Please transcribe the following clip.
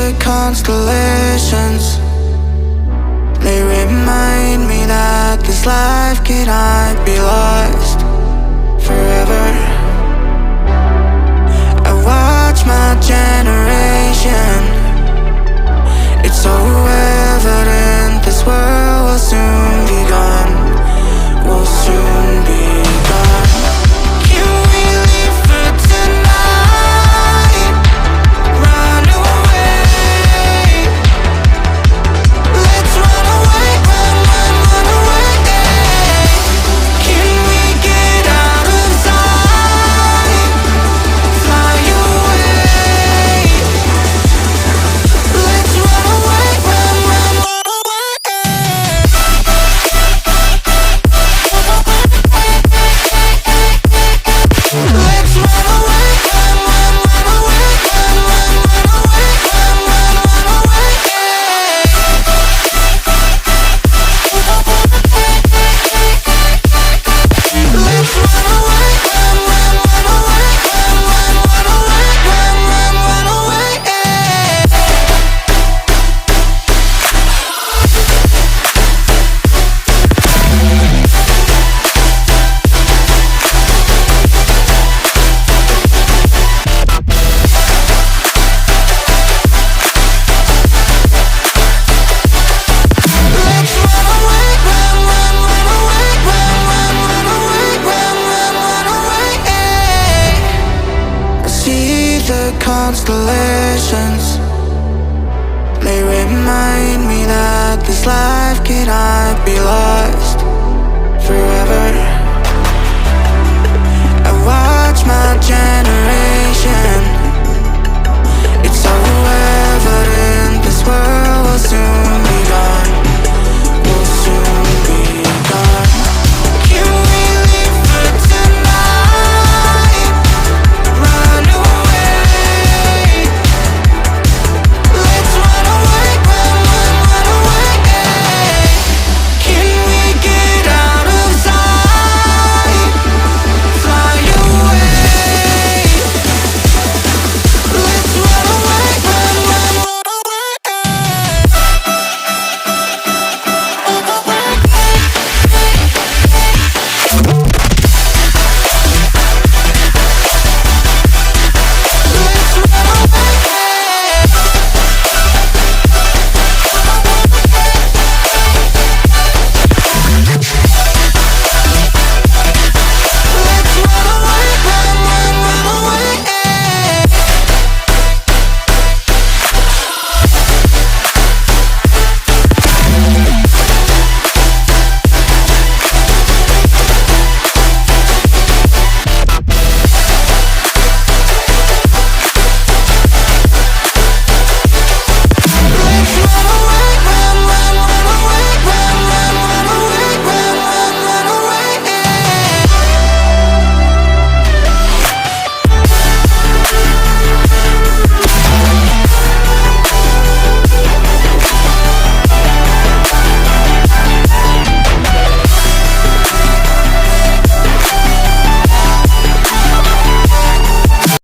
the constellations. They remind me that this life cannot be lost forever. I watch my generation. It's so evident this world will soon be gone. Will soon be gone. Can we leave for tonight? Run away. Let's run away, run away. Can we get out of sight? Fly away. Let's run away, run away. Let's run away, run away, run away, run away. Let's run away, run away, run away. Let's run away, run away, run away. I see the constellations. They remind me that this life cannot be lost forever. I watch my generation.